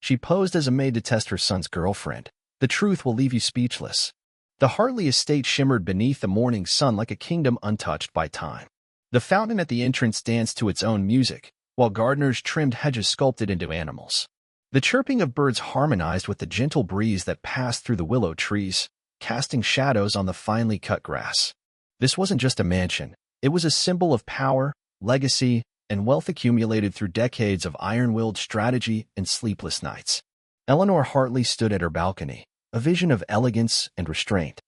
She posed as a maid to test her son's girlfriend. The truth will leave you speechless. The Hartley estate shimmered beneath the morning sun like a kingdom untouched by time. The fountain at the entrance danced to its own music, while gardeners trimmed hedges sculpted into animals. The chirping of birds harmonized with the gentle breeze that passed through the willow trees, casting shadows on the finely cut grass. This wasn't just a mansion. It was a symbol of power, legacy, and wealth accumulated through decades of iron-willed strategy and sleepless nights. Eleanor Hartley stood at her balcony, a vision of elegance and restraint.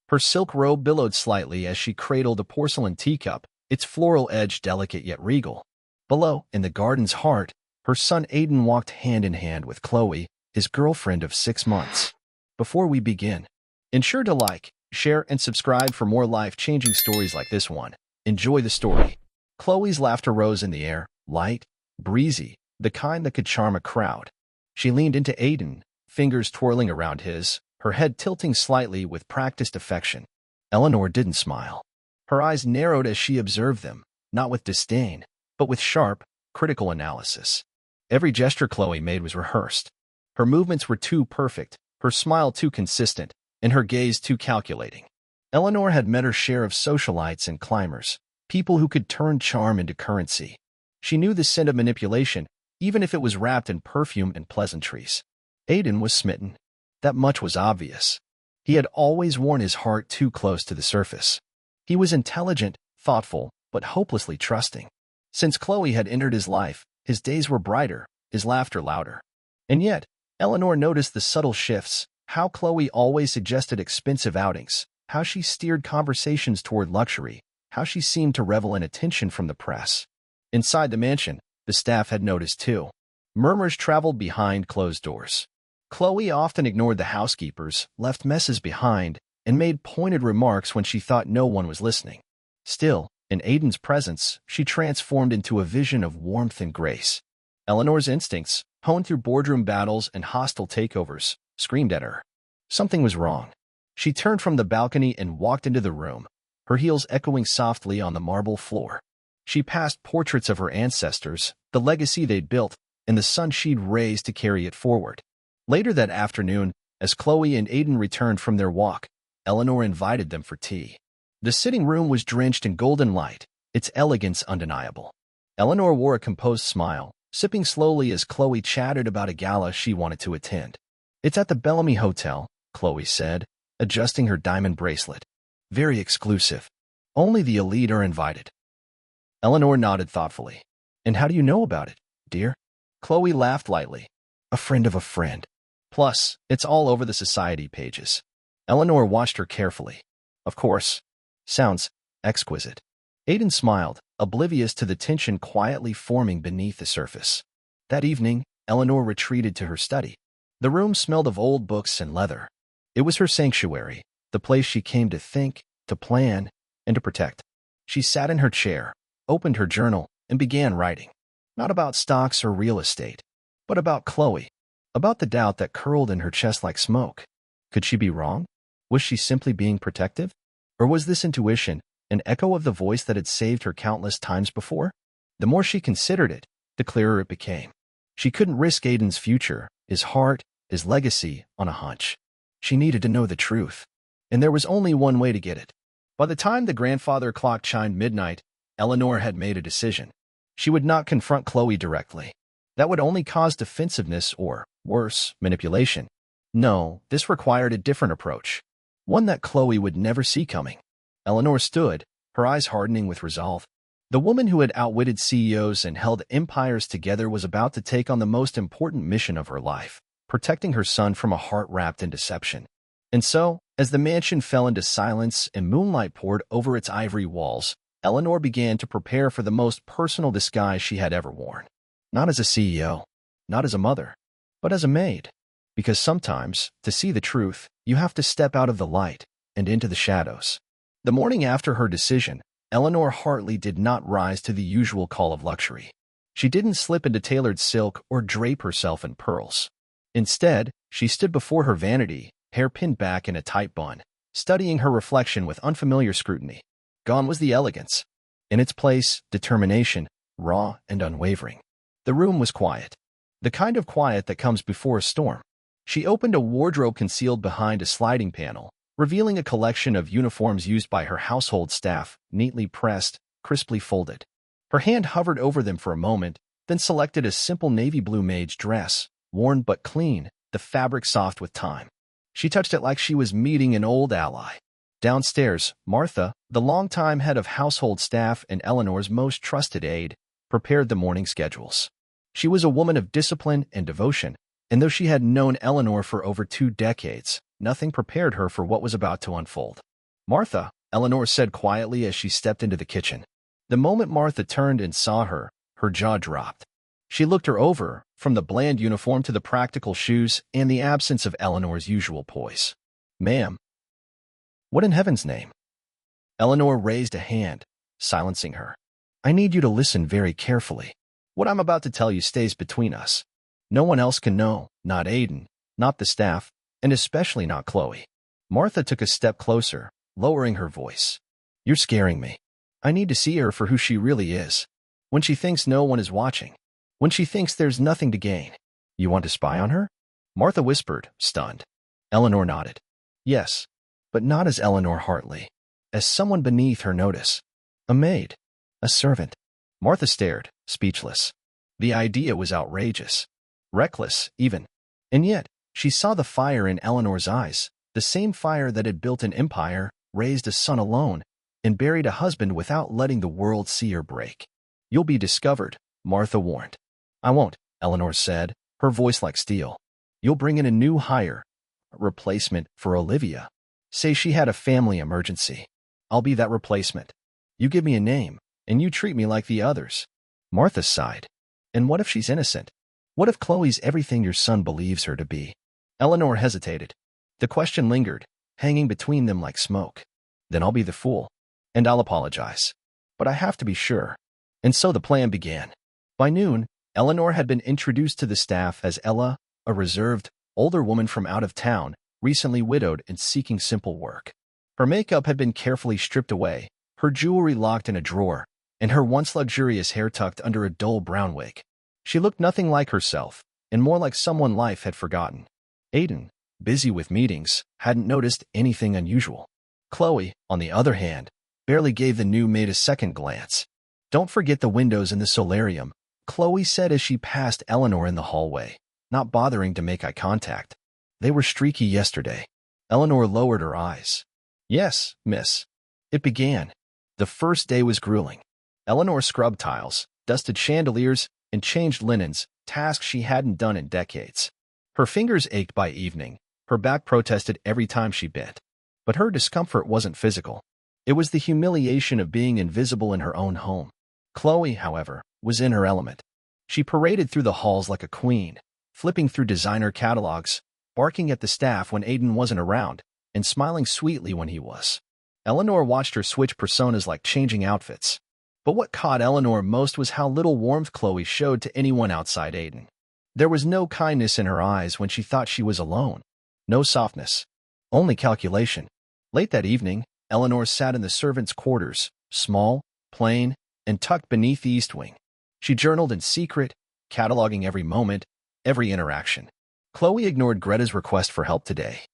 Her silk robe billowed slightly as she cradled a porcelain teacup, its floral edge delicate yet regal. Below, in the garden's heart, her son Aiden walked hand in hand with Chloe, his girlfriend of 6 months. Before we begin, ensure to like, share, and subscribe for more life-changing stories like this one. Enjoy the story. Chloe's laughter rose in the air, light, breezy, the kind that could charm a crowd. She leaned into Aiden, fingers twirling around his, her head tilting slightly with practiced affection. Eleanor didn't smile. Her eyes narrowed as she observed them, not with disdain, but with sharp, critical analysis. Every gesture Chloe made was rehearsed. Her movements were too perfect, her smile too consistent, and her gaze too calculating. Eleanor had met her share of socialites and climbers, people who could turn charm into currency. She knew the scent of manipulation, even if it was wrapped in perfume and pleasantries. Aiden was smitten. That much was obvious. He had always worn his heart too close to the surface. He was intelligent, thoughtful, but hopelessly trusting. Since Chloe had entered his life, his days were brighter, his laughter louder. And yet, Eleanor noticed the subtle shifts, how Chloe always suggested expensive outings, how she steered conversations toward luxury, how she seemed to revel in attention from the press. Inside the mansion, the staff had noticed too. Murmurs traveled behind closed doors. Chloe often ignored the housekeepers, left messes behind, and made pointed remarks when she thought no one was listening. Still, in Aiden's presence, she transformed into a vision of warmth and grace. Eleanor's instincts, honed through boardroom battles and hostile takeovers, screamed at her. Something was wrong. She turned from the balcony and walked into the room, her heels echoing softly on the marble floor. She passed portraits of her ancestors, the legacy they'd built, and the son she'd raised to carry it forward. Later that afternoon, as Chloe and Aiden returned from their walk, Eleanor invited them for tea. The sitting room was drenched in golden light, its elegance undeniable. Eleanor wore a composed smile, sipping slowly as Chloe chattered about a gala she wanted to attend. "It's at the Bellamy Hotel," Chloe said, adjusting her diamond bracelet. "Very exclusive. Only the elite are invited." Eleanor nodded thoughtfully. "And how do you know about it, dear?" Chloe laughed lightly. "A friend of a friend. Plus, it's all over the society pages." Eleanor watched her carefully. "Of course. Sounds exquisite." Aiden smiled, oblivious to the tension quietly forming beneath the surface. That evening, Eleanor retreated to her study. The room smelled of old books and leather. It was her sanctuary, the place she came to think, to plan, and to protect. She sat in her chair, opened her journal, and began writing. Not about stocks or real estate, but about Chloe, about the doubt that curled in her chest like smoke. Could she be wrong? Was she simply being protective? Or was this intuition, an echo of the voice that had saved her countless times before? The more she considered it, the clearer it became. She couldn't risk Aiden's future, his heart, his legacy, on a hunch. She needed to know the truth. And there was only one way to get it. By the time the grandfather clock chimed midnight, Eleanor had made a decision. She would not confront Chloe directly. That would only cause defensiveness or, worse, manipulation. No, this required a different approach. One that Chloe would never see coming. Eleanor stood, her eyes hardening with resolve. The woman who had outwitted CEOs and held empires together was about to take on the most important mission of her life, protecting her son from a heart wrapped in deception. And so, as the mansion fell into silence and moonlight poured over its ivory walls, Eleanor began to prepare for the most personal disguise she had ever worn. Not as a CEO, not as a mother, but as a maid. Because sometimes, to see the truth, you have to step out of the light and into the shadows. The morning after her decision, Eleanor Hartley did not rise to the usual call of luxury. She didn't slip into tailored silk or drape herself in pearls. Instead, she stood before her vanity, hair pinned back in a tight bun, studying her reflection with unfamiliar scrutiny. Gone was the elegance. In its place, determination, raw and unwavering. The room was quiet. the kind of quiet that comes before a storm. She opened a wardrobe concealed behind a sliding panel, revealing a collection of uniforms used by her household staff, neatly pressed, crisply folded. Her hand hovered over them for a moment, then selected a simple navy blue maid's dress, worn but clean, the fabric soft with time. She touched it like she was meeting an old ally. Downstairs, Martha, the longtime head of household staff and Eleanor's most trusted aide, prepared the morning schedules. She was a woman of discipline and devotion, and though she had known Eleanor for over 2 decades, nothing prepared her for what was about to unfold. "Martha," Eleanor said quietly as she stepped into the kitchen. The moment Martha turned and saw her, her jaw dropped. She looked her over, from the bland uniform to the practical shoes and the absence of Eleanor's usual poise. "Ma'am." "What in heaven's name?" Eleanor raised a hand, silencing her. "I need you to listen very carefully. What I'm about to tell you stays between us. No one else can know, not Aiden, not the staff, and especially not Chloe." Martha took a step closer, lowering her voice. "You're scaring me. I need to see her for who she really is. When she thinks no one is watching. When she thinks there's nothing to gain. You want to spy on her?" Martha whispered, stunned. Eleanor nodded. "Yes, but not as Eleanor Hartley. As someone beneath her notice. A maid. A servant." Martha stared, speechless. The idea was outrageous. Reckless, even. And yet, she saw the fire in Eleanor's eyes, the same fire that had built an empire, raised a son alone, and buried a husband without letting the world see her break. "You'll be discovered," Martha warned. "I won't," Eleanor said, her voice like steel. "You'll bring in a new hire, a replacement for Olivia. Say she had a family emergency. I'll be that replacement. You give me a name, and you treat me like the others." Martha sighed. "And what if she's innocent? What if Chloe's everything your son believes her to be?" Eleanor hesitated. The question lingered, hanging between them like smoke. "Then I'll be the fool. And I'll apologize. But I have to be sure." And so the plan began. By noon, Eleanor had been introduced to the staff as Ella, a reserved, older woman from out of town, recently widowed and seeking simple work. Her makeup had been carefully stripped away, her jewelry locked in a drawer, and her once luxurious hair tucked under a dull brown wig. She looked nothing like herself, and more like someone life had forgotten. Aiden, busy with meetings, hadn't noticed anything unusual. Chloe, on the other hand, barely gave the new maid a second glance. "Don't forget the windows in the solarium," Chloe said as she passed Eleanor in the hallway, not bothering to make eye contact. "They were streaky yesterday." Eleanor lowered her eyes. "Yes, miss." It began. The first day was grueling. Eleanor scrubbed tiles, dusted chandeliers, and changed linens, tasks she hadn't done in decades. Her fingers ached by evening, her back protested every time she bent. But her discomfort wasn't physical. It was the humiliation of being invisible in her own home. Chloe, however, was in her element. She paraded through the halls like a queen, flipping through designer catalogs, barking at the staff when Aiden wasn't around, and smiling sweetly when he was. Eleanor watched her switch personas like changing outfits. But what caught Eleanor most was how little warmth Chloe showed to anyone outside Aiden. There was no kindness in her eyes when she thought she was alone. No softness. Only calculation. Late that evening, Eleanor sat in the servants' quarters, small, plain, and tucked beneath the east wing. She journaled in secret, cataloging every moment, every interaction. Chloe ignored Greta's request for help today.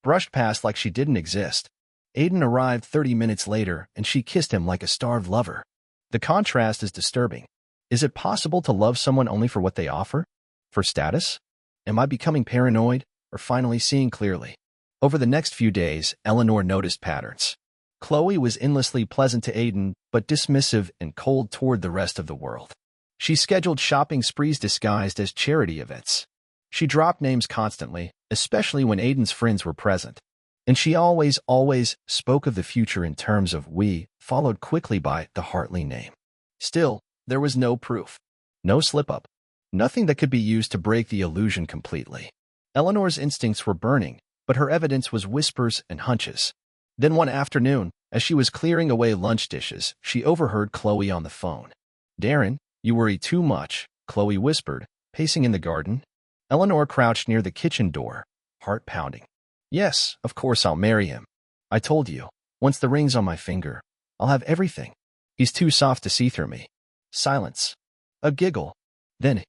Brushed past like she didn't exist. Aiden arrived 30 minutes later, and she kissed him like a starved lover. The contrast is disturbing. Is it possible to love someone only for what they offer? For status? Am I becoming paranoid, or finally seeing clearly? Over the next few days, Eleanor noticed patterns. Chloe was endlessly pleasant to Aiden, but dismissive and cold toward the rest of the world. She scheduled shopping sprees disguised as charity events. She dropped names constantly, especially when Aiden's friends were present. And she always spoke of the future in terms of we, followed quickly by the Hartley name. Still, there was no proof. No slip-up. Nothing that could be used to break the illusion completely. Eleanor's instincts were burning, but her evidence was whispers and hunches. Then one afternoon, as she was clearing away lunch dishes, she overheard Chloe on the phone. "Darren, you worry too much," Chloe whispered, pacing in the garden. Eleanor crouched near the kitchen door, heart pounding. "Yes, of course I'll marry him. I told you, once the ring's on my finger, I'll have everything. He's too soft to see through me." Silence. A giggle. Then,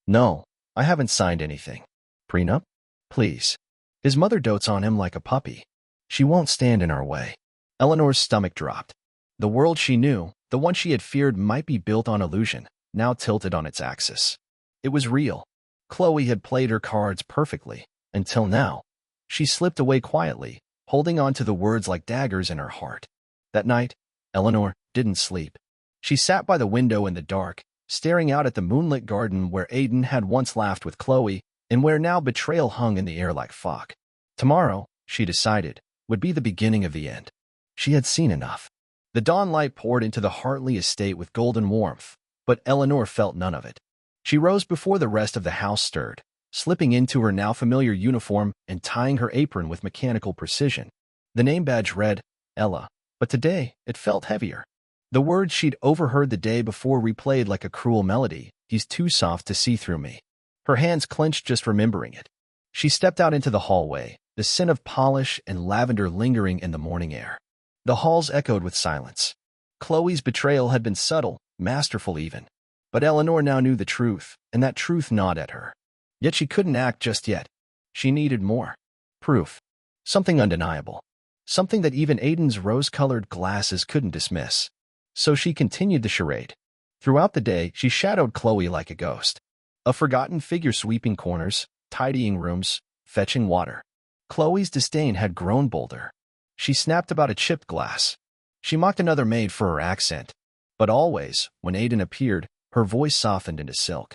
No, I haven't signed anything. Prenup? Please. His mother dotes on him like a puppy. She won't stand in our way. Eleanor's stomach dropped. The world she knew, the one she had feared might be built on illusion, now tilted on its axis. It was real. Chloe had played her cards perfectly, until now. She slipped away quietly, holding on to the words like daggers in her heart. That night, Eleanor didn't sleep. She sat by the window in the dark, staring out at the moonlit garden where Aiden had once laughed with Chloe, and where now betrayal hung in the air like fog. Tomorrow, she decided, would be the beginning of the end. She had seen enough. The dawn light poured into the Hartley estate with golden warmth, but Eleanor felt none of it. She rose before the rest of the house stirred, slipping into her now familiar uniform and tying her apron with mechanical precision. The name badge read, Ella, but today it felt heavier. The words she'd overheard the day before replayed like a cruel melody. He's too soft to see through me. Her hands clenched just remembering it. She stepped out into the hallway, the scent of polish and lavender lingering in the morning air. The halls echoed with silence. Chloe's betrayal had been subtle, masterful even. But Eleanor now knew the truth, and that truth gnawed at her. Yet she couldn't act just yet. She needed more. Proof. Something undeniable. Something that even Aiden's rose-colored glasses couldn't dismiss. So she continued the charade. Throughout the day, she shadowed Chloe like a ghost. A forgotten figure sweeping corners, tidying rooms, fetching water. Chloe's disdain had grown bolder. She snapped about a chipped glass. She mocked another maid for her accent. But always, when Aiden appeared, her voice softened into silk.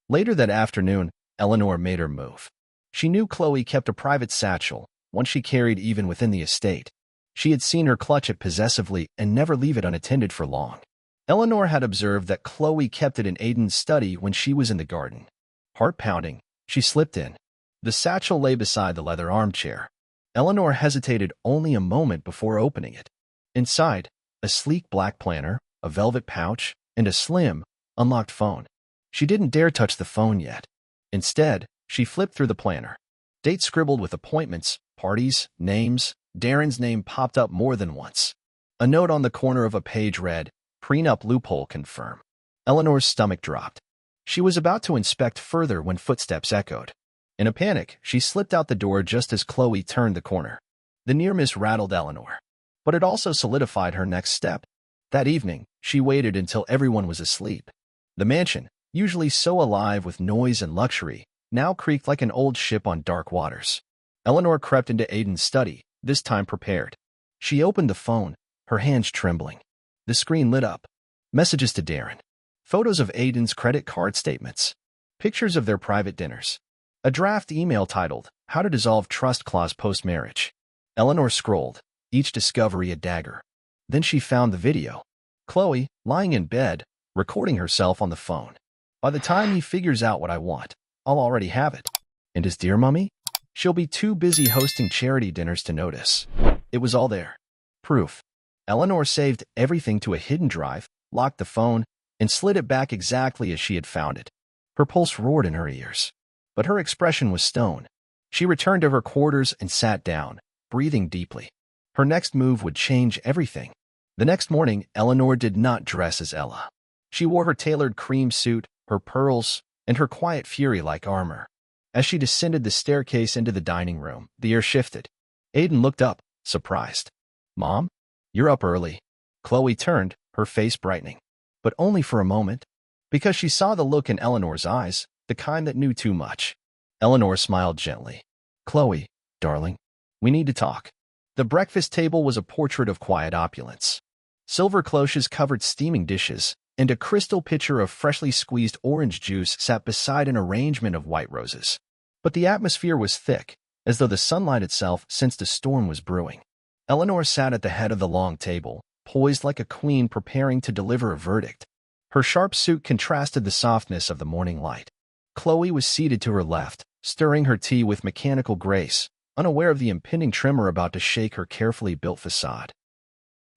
Later that afternoon, Eleanor made her move. She knew Chloe kept a private satchel, one she carried even within the estate. She had seen her clutch it possessively and never leave it unattended for long. Eleanor had observed that Chloe kept it in Aiden's study when she was in the garden. Heart pounding, she slipped in. The satchel lay beside the leather armchair. Eleanor hesitated only a moment before opening it. Inside, a sleek black planner, a velvet pouch, and a slim, unlocked phone. She didn't dare touch the phone yet. Instead, she flipped through the planner. Dates scribbled with appointments, parties, names. Darren's name popped up more than once. A note on the corner of a page read, Prenup loophole confirm. Eleanor's stomach dropped. She was about to inspect further when footsteps echoed. In a panic, she slipped out the door just as Chloe turned the corner. The near miss rattled Eleanor. But it also solidified her next step. That evening, she waited until everyone was asleep. The mansion, usually so alive with noise and luxury, now creaked like an old ship on dark waters. Eleanor crept into Aiden's study, this time prepared. She opened the phone, her hands trembling. The screen lit up. Messages to Darren. Photos of Aiden's credit card statements. Pictures of their private dinners. A draft email titled, How to Dissolve Trust Clause Post-Marriage. Eleanor scrolled, each discovery a dagger. Then she found the video. Chloe, lying in bed, recording herself on the phone. By the time he figures out what I want, I'll already have it. And his dear mummy? She'll be too busy hosting charity dinners to notice. It was all there. Proof. Eleanor saved everything to a hidden drive, locked the phone, and slid it back exactly as she had found it. Her pulse roared in her ears. But her expression was stone. She returned to her quarters and sat down, breathing deeply. Her next move would change everything. The next morning, Eleanor did not dress as Ella. She wore her tailored cream suit, her pearls, and her quiet fury like armor. As she descended the staircase into the dining room, the air shifted. Aiden looked up, surprised. Mom? You're up early. Chloe turned, her face brightening. But only for a moment. Because she saw the look in Eleanor's eyes, the kind that knew too much. Eleanor smiled gently. Chloe, darling, we need to talk. The breakfast table was a portrait of quiet opulence. Silver cloches covered steaming dishes, and a crystal pitcher of freshly squeezed orange juice sat beside an arrangement of white roses. But the atmosphere was thick, as though the sunlight itself sensed a storm was brewing. Eleanor sat at the head of the long table, poised like a queen preparing to deliver a verdict. Her sharp suit contrasted the softness of the morning light. Chloe was seated to her left, stirring her tea with mechanical grace, unaware of the impending tremor about to shake her carefully built facade.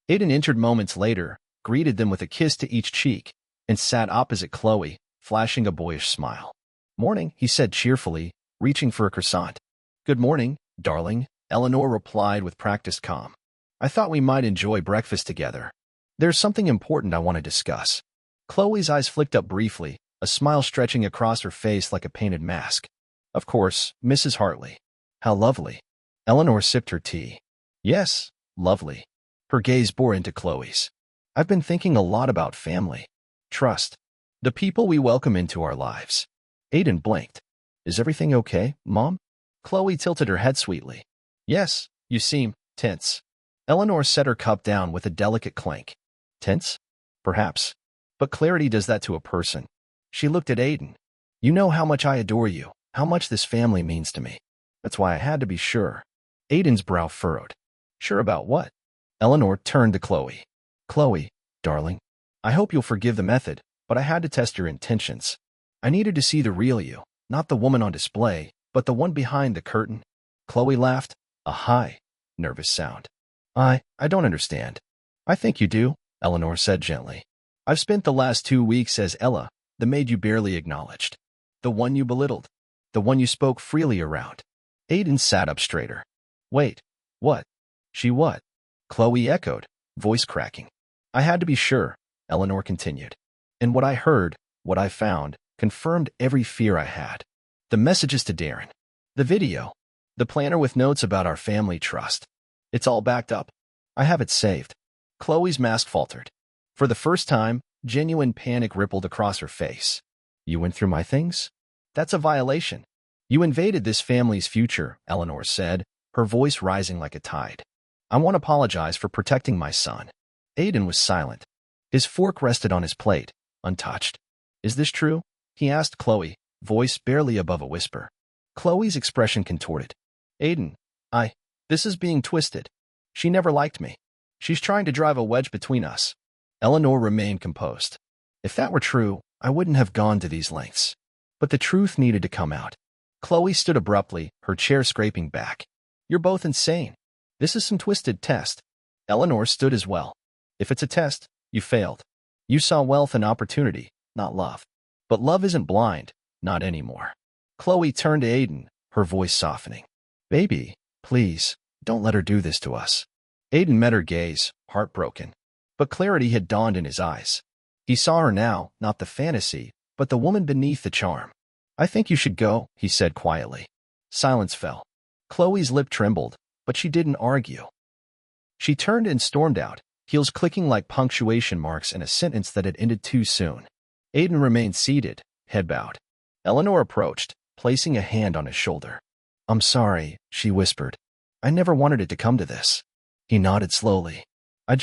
Aiden entered moments later, greeted them with a kiss to each cheek, and sat opposite Chloe, flashing a boyish smile. Morning, he said cheerfully, reaching for a croissant. Good morning, darling, Eleanor replied with practiced calm. I thought we might enjoy breakfast together. There's something important I want to discuss. Chloe's eyes flicked up briefly, a smile stretching across her face like a painted mask. Of course, Mrs. Hartley. How lovely. Eleanor sipped her tea. Yes, lovely. Her gaze bore into Chloe's. I've been thinking a lot about family. Trust. The people we welcome into our lives. Aiden blinked. Is everything okay, Mom? Chloe tilted her head sweetly. Yes, you seem tense. Eleanor set her cup down with a delicate clink. Tense? Perhaps. But clarity does that to a person. She looked at Aiden. You know how much I adore you, how much this family means to me. That's why I had to be sure. Aiden's brow furrowed. Sure about what? Eleanor turned to Chloe. Chloe, darling, I hope you'll forgive the method, but I had to test your intentions. I needed to see the real you, not the woman on display, but the one behind the curtain. Chloe laughed, a high, nervous sound. I don't understand. I think you do, Eleanor said gently. I've spent the last 2 weeks as Ella, the maid you barely acknowledged. The one you belittled. The one you spoke freely around. Aiden sat up straighter. Wait, what? She what? Chloe echoed, voice cracking. I had to be sure, Eleanor continued. And what I heard, what I found, confirmed every fear I had. The messages to Darren. The video. The planner with notes about our family trust. It's all backed up. I have it saved. Chloe's mask faltered. For the first time, genuine panic rippled across her face. You went through my things? That's a violation. You invaded this family's future, Eleanor said, her voice rising like a tide. I want to apologize for protecting my son. Aiden was silent. His fork rested on his plate, untouched. Is this true? He asked Chloe, voice barely above a whisper. Chloe's expression contorted. Aiden, this is being twisted. She never liked me. She's trying to drive a wedge between us. Eleanor remained composed. If that were true, I wouldn't have gone to these lengths. But the truth needed to come out. Chloe stood abruptly, her chair scraping back. You're both insane. This is some twisted test. Eleanor stood as well. If it's a test, you failed. You saw wealth and opportunity, not love. But love isn't blind, not anymore. Chloe turned to Aiden, her voice softening. Baby, please, don't let her do this to us. Aiden met her gaze, heartbroken. But clarity had dawned in his eyes. He saw her now, not the fantasy, but the woman beneath the charm. I think you should go, he said quietly. Silence fell. Chloe's lip trembled, but she didn't argue. She turned and stormed out, heels clicking like punctuation marks in a sentence that had ended too soon. Aiden remained seated, head bowed. Eleanor approached, placing a hand on his shoulder. I'm sorry, she whispered. I never wanted it to come to this. He nodded slowly. I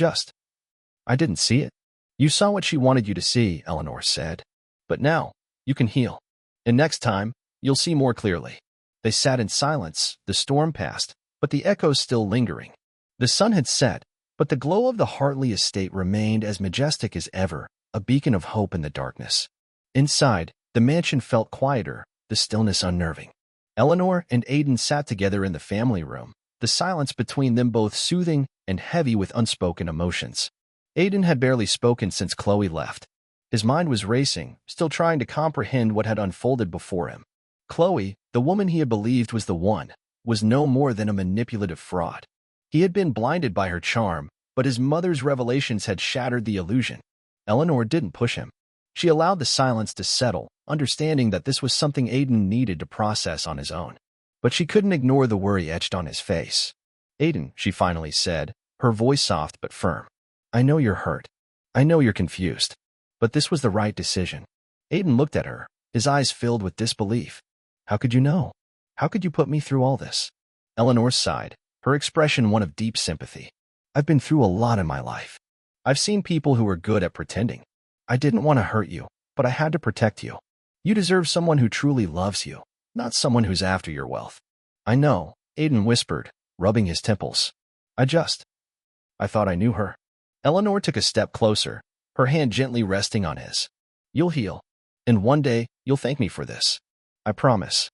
didn't see it. You saw what she wanted you to see, Eleanor said. But now, you can heal. And next time, you'll see more clearly. They sat in silence, the storm passed, but the echoes still lingering. The sun had set, but the glow of the Hartley estate remained as majestic as ever, a beacon of hope in the darkness. Inside, the mansion felt quieter, the stillness unnerving. Eleanor and Aiden sat together in the family room, the silence between them both soothing and heavy with unspoken emotions. Aiden had barely spoken since Chloe left. His mind was racing, still trying to comprehend what had unfolded before him. Chloe, the woman he had believed was the one, was no more than a manipulative fraud. He had been blinded by her charm, but his mother's revelations had shattered the illusion. Eleanor didn't push him. She allowed the silence to settle, understanding that this was something Aiden needed to process on his own. But she couldn't ignore the worry etched on his face. Aiden, she finally said, her voice soft but firm. I know you're hurt. I know you're confused. But this was the right decision. Aiden looked at her, his eyes filled with disbelief. How could you know? How could you put me through all this? Eleanor sighed, her expression one of deep sympathy. I've been through a lot in my life. I've seen people who are good at pretending. I didn't want to hurt you, but I had to protect you. You deserve someone who truly loves you, not someone who's after your wealth. I know, Aiden whispered, rubbing his temples. I thought I knew her. Eleanor took a step closer, her hand gently resting on his. You'll heal, and one day you'll thank me for this. I promise.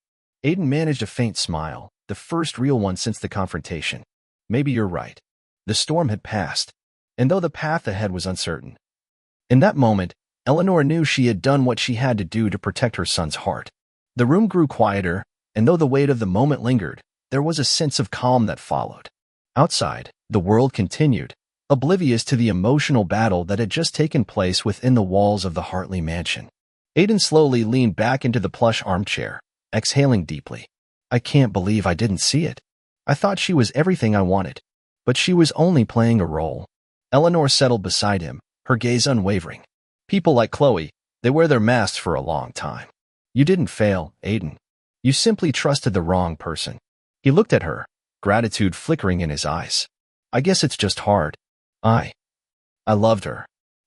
Aiden managed a faint smile, the first real one since the confrontation. Maybe you're right. The storm had passed, and though the path ahead was uncertain. In that moment, Eleanor knew she had done what she had to do to protect her son's heart. The room grew quieter, and though the weight of the moment lingered, there was a sense of calm that followed. Outside, the world continued, oblivious to the emotional battle that had just taken place within the walls of the Hartley mansion. Aiden slowly leaned back into the plush armchair, exhaling deeply. I can't believe I didn't see it. I thought she was everything I wanted, but she was only playing a role. Eleanor settled beside him, her gaze unwavering. People like Chloe, they wear their masks for a long time. You didn't fail, Aiden. You simply trusted the wrong person. He looked at her, gratitude flickering in his eyes. I guess it's just hard. I loved her.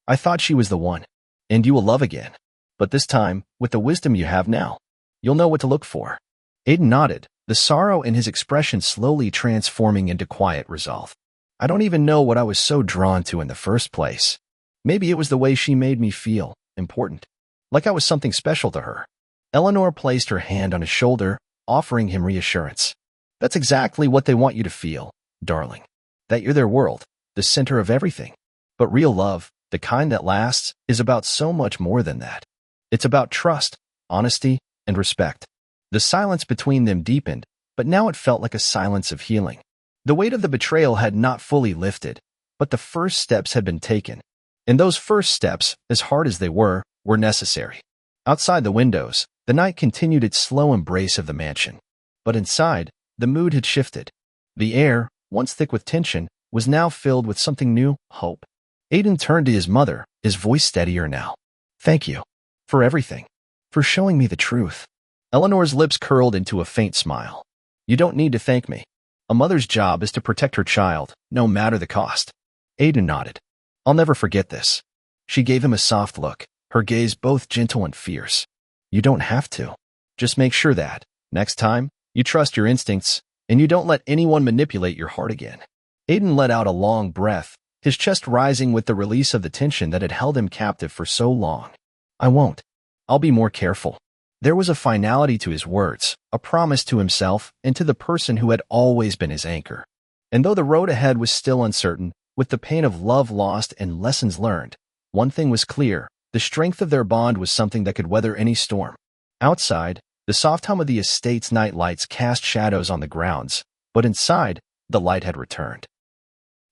I thought she was the one. And you will love again. But this time, with the wisdom you have now, you'll know what to look for. Aiden nodded, the sorrow in his expression slowly transforming into quiet resolve. I don't even know what I was so drawn to in the first place. Maybe it was the way she made me feel important, like I was something special to her. Eleanor placed her hand on his shoulder, offering him reassurance. That's exactly what they want you to feel, darling. That you're their world, the center of everything. But real love, the kind that lasts, is about so much more than that. It's about trust, honesty, and respect. The silence between them deepened, but now it felt like a silence of healing. The weight of the betrayal had not fully lifted, but the first steps had been taken. And those first steps, as hard as they were necessary. Outside the windows, the night continued its slow embrace of the mansion. But inside, the mood had shifted. The air, once thick with tension, was now filled with something new, hope. Aiden turned to his mother, his voice steadier now. Thank you. For everything. For showing me the truth. Eleanor's lips curled into a faint smile. You don't need to thank me. A mother's job is to protect her child, no matter the cost. Aiden nodded. I'll never forget this. She gave him a soft look, her gaze both gentle and fierce. You don't have to. Just make sure that, next time, you trust your instincts, and you don't let anyone manipulate your heart again. Aiden let out a long breath, his chest rising with the release of the tension that had held him captive for so long. I won't. I'll be more careful. There was a finality to his words, a promise to himself and to the person who had always been his anchor. And though the road ahead was still uncertain, with the pain of love lost and lessons learned, one thing was clear. The strength of their bond was something that could weather any storm. Outside, the soft hum of the estate's night lights cast shadows on the grounds, but inside, the light had returned.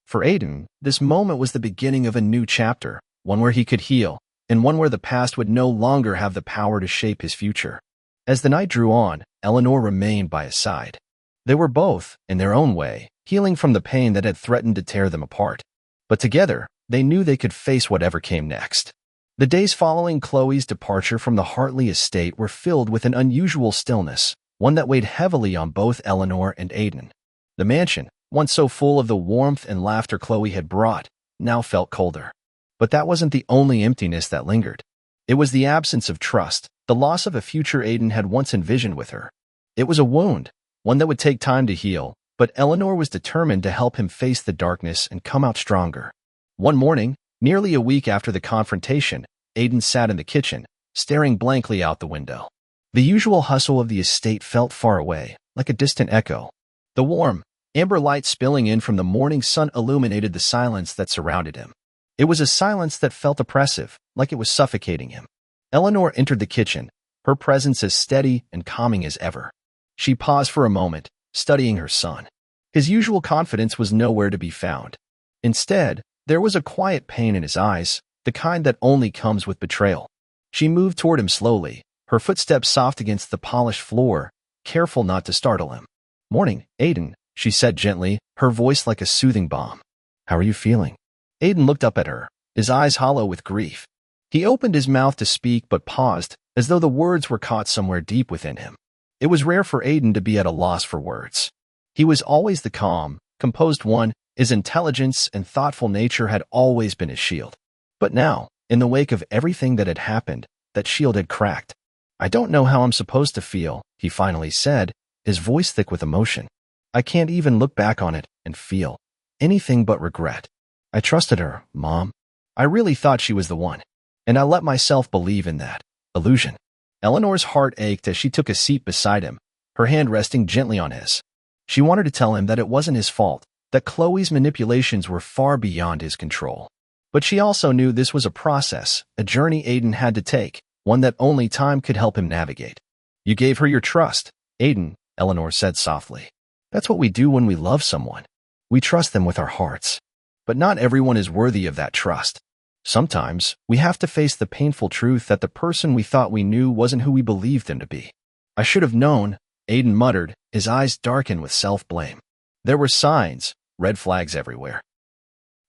For Aiden, this moment was the beginning of a new chapter, one where he could heal, and one where the past would no longer have the power to shape his future. As the night drew on, Eleanor remained by his side. They were both, in their own way, healing from the pain that had threatened to tear them apart. But together, they knew they could face whatever came next. The days following Chloe's departure from the Hartley estate were filled with an unusual stillness, one that weighed heavily on both Eleanor and Aiden. The mansion, once so full of the warmth and laughter Chloe had brought, now felt colder. But that wasn't the only emptiness that lingered. It was the absence of trust, the loss of a future Aiden had once envisioned with her. It was a wound, one that would take time to heal, but Eleanor was determined to help him face the darkness and come out stronger. One morning, nearly a week after the confrontation, Aiden sat in the kitchen, staring blankly out the window. The usual hustle of the estate felt far away, like a distant echo. The warm, amber light spilling in from the morning sun illuminated the silence that surrounded him. It was a silence that felt oppressive, like it was suffocating him. Eleanor entered the kitchen, her presence as steady and calming as ever. She paused for a moment, studying her son. His usual confidence was nowhere to be found. Instead, there was a quiet pain in his eyes, the kind that only comes with betrayal. She moved toward him slowly, her footsteps soft against the polished floor, careful not to startle him. "Morning, Aiden," she said gently, her voice like a soothing balm. "How are you feeling?" Aiden looked up at her, his eyes hollow with grief. He opened his mouth to speak but paused, as though the words were caught somewhere deep within him. It was rare for Aiden to be at a loss for words. He was always the calm, composed one. His intelligence and thoughtful nature had always been his shield. But now, in the wake of everything that had happened, that shield had cracked. "I don't know how I'm supposed to feel," he finally said, his voice thick with emotion. "I can't even look back on it and feel anything but regret. I trusted her, Mom. I really thought she was the one. And I let myself believe in that illusion." Eleanor's heart ached as she took a seat beside him, her hand resting gently on his. She wanted to tell him that it wasn't his fault, that Chloe's manipulations were far beyond his control. But she also knew this was a process, a journey Aiden had to take, one that only time could help him navigate. "You gave her your trust, Aiden," Eleanor said softly. "That's what we do when we love someone. We trust them with our hearts. But not everyone is worthy of that trust. Sometimes, we have to face the painful truth that the person we thought we knew wasn't who we believed them to be. I should have known, Aiden muttered, his eyes darkened with self-blame. There were signs, red flags everywhere.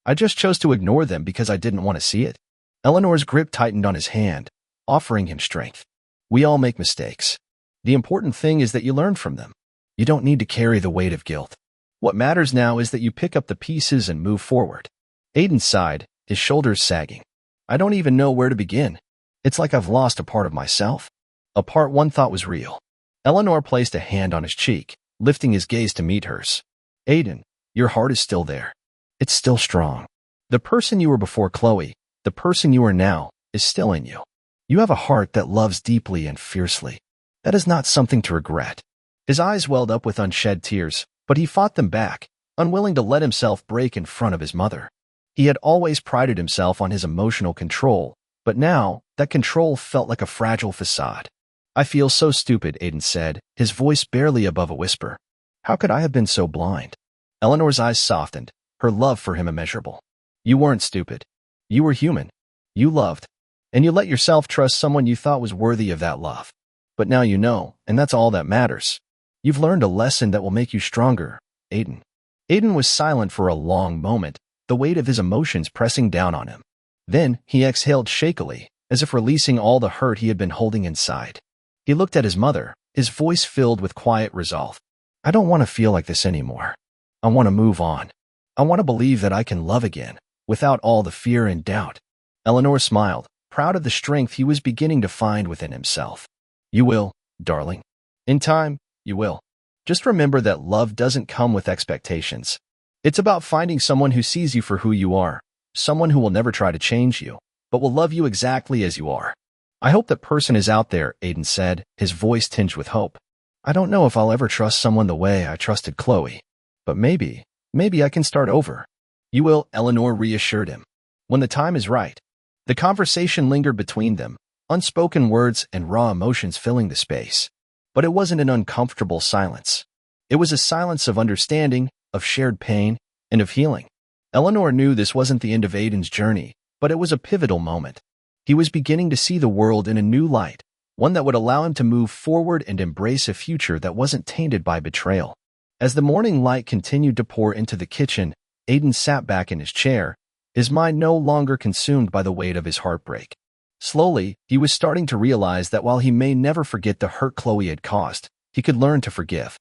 I just chose to ignore them because I didn't want to see it. Eleanor's grip tightened on his hand, offering him strength. We all make mistakes. The important thing is that you learn from them. You don't need to carry the weight of guilt. What matters now is that you pick up the pieces and move forward. Aiden sighed, his shoulders sagging. I don't even know where to begin. It's like I've lost a part of myself. A part one thought was real. Eleanor placed a hand on his cheek, lifting his gaze to meet hers. Aiden, your heart is still there. It's still strong. The person you were before Chloe, the person you are now, is still in you. You have a heart that loves deeply and fiercely. That is not something to regret. His eyes welled up with unshed tears, but he fought them back, unwilling to let himself break in front of his mother. He had always prided himself on his emotional control, but now, that control felt like a fragile facade. I feel so stupid, Aiden said, his voice barely above a whisper. How could I have been so blind? Eleanor's eyes softened, her love for him immeasurable. You weren't stupid. You were human. You loved. And you let yourself trust someone you thought was worthy of that love. But now you know, and that's all that matters. You've learned a lesson that will make you stronger, Aiden. Aiden was silent for a long moment, the weight of his emotions pressing down on him. Then he exhaled shakily, as if releasing all the hurt he had been holding inside. He looked at his mother, his voice filled with quiet resolve. I don't want to feel like this anymore. I want to move on. I want to believe that I can love again, without all the fear and doubt. Eleanor smiled, proud of the strength he was beginning to find within himself. You will, darling. In time, you will. Just remember that love doesn't come with expectations. It's about finding someone who sees you for who you are, someone who will never try to change you, but will love you exactly as you are. I hope that person is out there, Aiden said, his voice tinged with hope. I don't know if I'll ever trust someone the way I trusted Chloe, but maybe I can start over. You will, Eleanor reassured him. When the time is right. The conversation lingered between them, unspoken words and raw emotions filling the space. But it wasn't an uncomfortable silence. It was a silence of understanding, of shared pain, and of healing. Eleanor knew this wasn't the end of Aiden's journey, but it was a pivotal moment. He was beginning to see the world in a new light, one that would allow him to move forward and embrace a future that wasn't tainted by betrayal. As the morning light continued to pour into the kitchen, Aiden sat back in his chair, his mind no longer consumed by the weight of his heartbreak. Slowly, he was starting to realize that while he may never forget the hurt Chloe had caused, he could learn to forgive.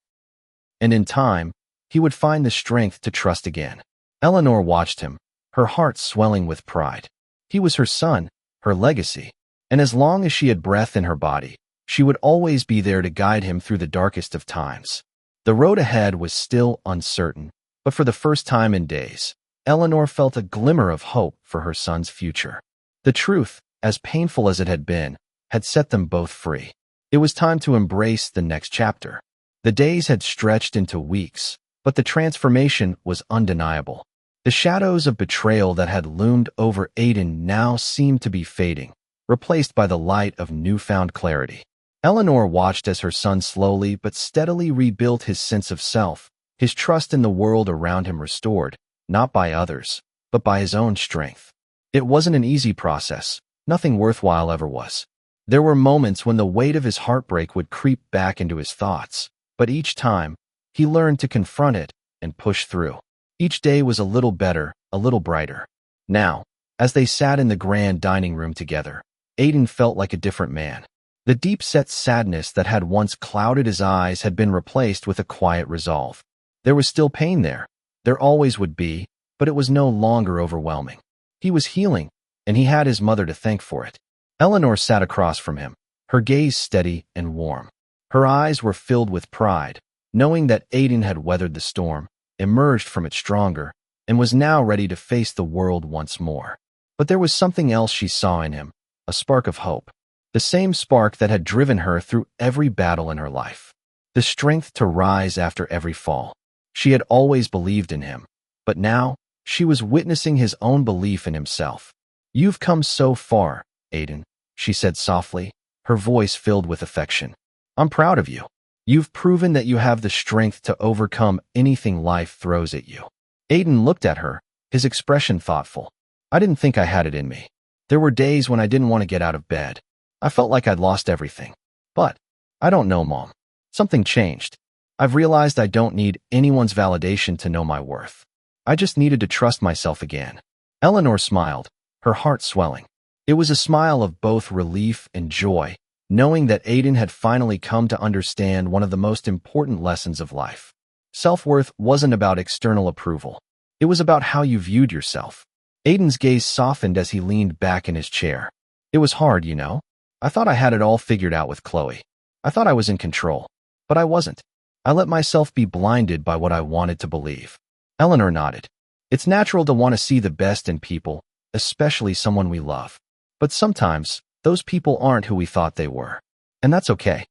And in time, he would find the strength to trust again. Eleanor watched him, her heart swelling with pride. He was her son, her legacy, and as long as she had breath in her body, she would always be there to guide him through the darkest of times. The road ahead was still uncertain, but for the first time in days, Eleanor felt a glimmer of hope for her son's future. The truth, as painful as it had been, had set them both free. It was time to embrace the next chapter. The days had stretched into weeks, but the transformation was undeniable. The shadows of betrayal that had loomed over Aiden now seemed to be fading, replaced by the light of newfound clarity. Eleanor watched as her son slowly but steadily rebuilt his sense of self, his trust in the world around him restored, not by others, but by his own strength. It wasn't an easy process. Nothing worthwhile ever was. There were moments when the weight of his heartbreak would creep back into his thoughts, but each time, he learned to confront it and push through. Each day was a little better, a little brighter. Now, as they sat in the grand dining room together, Aiden felt like a different man. The deep-set sadness that had once clouded his eyes had been replaced with a quiet resolve. There was still pain there. There always would be, but it was no longer overwhelming. He was healing, and he had his mother to thank for it. Eleanor sat across from him, her gaze steady and warm. Her eyes were filled with pride, knowing that Aiden had weathered the storm, emerged from it stronger, and was now ready to face the world once more. But there was something else she saw in him, a spark of hope. The same spark that had driven her through every battle in her life. The strength to rise after every fall. She had always believed in him, but now she was witnessing his own belief in himself. You've come so far, Aiden, she said softly, her voice filled with affection. I'm proud of you. You've proven that you have the strength to overcome anything life throws at you. Aiden looked at her, his expression thoughtful. I didn't think I had it in me. There were days when I didn't want to get out of bed. I felt like I'd lost everything. But I don't know, Mom. Something changed. I've realized I don't need anyone's validation to know my worth. I just needed to trust myself again. Eleanor smiled, her heart swelling. It was a smile of both relief and joy, knowing that Aiden had finally come to understand one of the most important lessons of life. Self-worth wasn't about external approval. It was about how you viewed yourself. Aiden's gaze softened as he leaned back in his chair. It was hard, you know. I thought I had it all figured out with Chloe. I thought I was in control. But I wasn't. I let myself be blinded by what I wanted to believe. Eleanor nodded. It's natural to want to see the best in people, especially someone we love. But sometimes, those people aren't who we thought they were. And that's okay.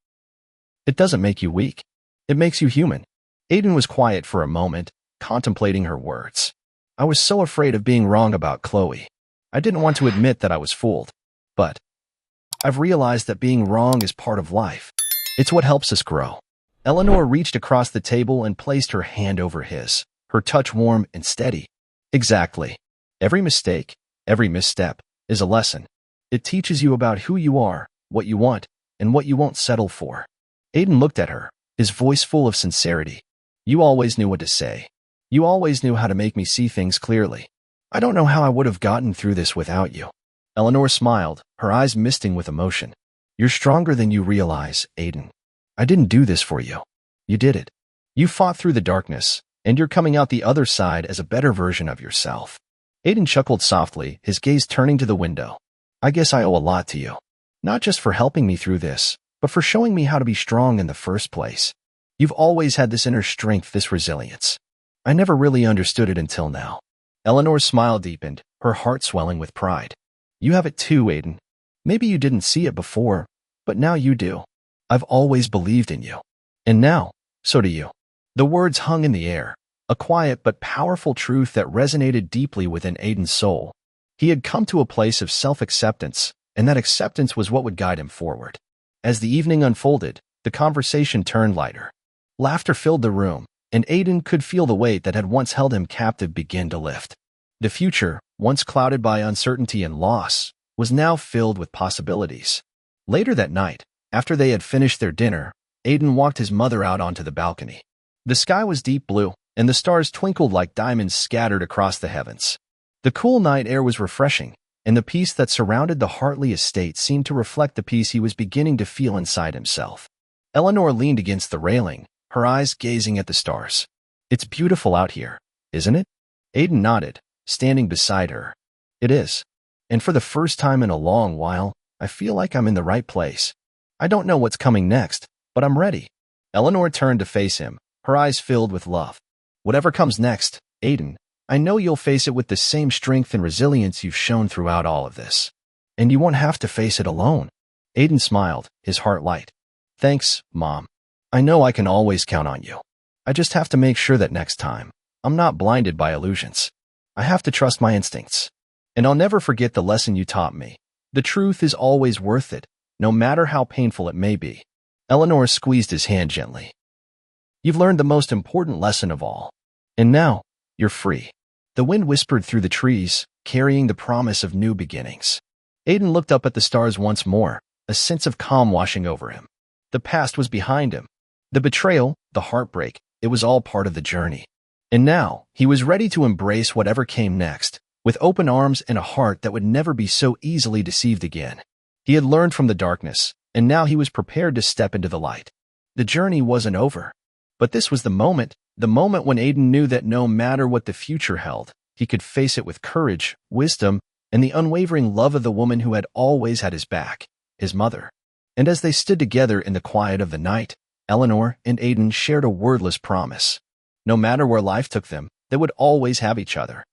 It doesn't make you weak. It makes you human. Aiden was quiet for a moment, contemplating her words. I was so afraid of being wrong about Chloe. I didn't want to admit that I was fooled. But I've realized that being wrong is part of life. It's what helps us grow. Eleanor reached across the table and placed her hand over his, her touch warm and steady. Exactly. Every mistake, every misstep, is a lesson. It teaches you about who you are, what you want, and what you won't settle for. Aiden looked at her, his voice full of sincerity. You always knew what to say. You always knew how to make me see things clearly. I don't know how I would have gotten through this without you. Eleanor smiled, her eyes misting with emotion. You're stronger than you realize, Aiden. I didn't do this for you. You did it. You fought through the darkness, and you're coming out the other side as a better version of yourself. Aiden chuckled softly, his gaze turning to the window. I guess I owe a lot to you. Not just for helping me through this, but for showing me how to be strong in the first place. You've always had this inner strength, this resilience. I never really understood it until now. Eleanor's smile deepened, her heart swelling with pride. You have it too, Aiden. Maybe you didn't see it before, but now you do. I've always believed in you. And now, so do you. The words hung in the air, a quiet but powerful truth that resonated deeply within Aiden's soul. He had come to a place of self-acceptance, and that acceptance was what would guide him forward. As the evening unfolded, the conversation turned lighter. Laughter filled the room, and Aiden could feel the weight that had once held him captive begin to lift. The future, once clouded by uncertainty and loss, was now filled with possibilities. Later that night, after they had finished their dinner, Aiden walked his mother out onto the balcony. The sky was deep blue, and the stars twinkled like diamonds scattered across the heavens. The cool night air was refreshing, and the peace that surrounded the Hartley estate seemed to reflect the peace he was beginning to feel inside himself. Eleanor leaned against the railing, her eyes gazing at the stars. It's beautiful out here, isn't it? Aiden nodded, standing beside her. It is. And for the first time in a long while, I feel like I'm in the right place. I don't know what's coming next, but I'm ready. Eleanor turned to face him, her eyes filled with love. Whatever comes next, Aiden, I know you'll face it with the same strength and resilience you've shown throughout all of this. And you won't have to face it alone. Aiden smiled, his heart light. Thanks, Mom. I know I can always count on you. I just have to make sure that next time, I'm not blinded by illusions. I have to trust my instincts. And I'll never forget the lesson you taught me. The truth is always worth it, no matter how painful it may be. Eleanor squeezed his hand gently. You've learned the most important lesson of all. And now, you're free. The wind whispered through the trees, carrying the promise of new beginnings. Aiden looked up at the stars once more, a sense of calm washing over him. The past was behind him. The betrayal, the heartbreak, it was all part of the journey. And now, he was ready to embrace whatever came next, with open arms and a heart that would never be so easily deceived again. He had learned from the darkness, and now he was prepared to step into the light. The journey wasn't over. But this was the moment when Aiden knew that no matter what the future held, he could face it with courage, wisdom, and the unwavering love of the woman who had always had his back, his mother. And as they stood together in the quiet of the night, Eleanor and Aiden shared a wordless promise. No matter where life took them, they would always have each other.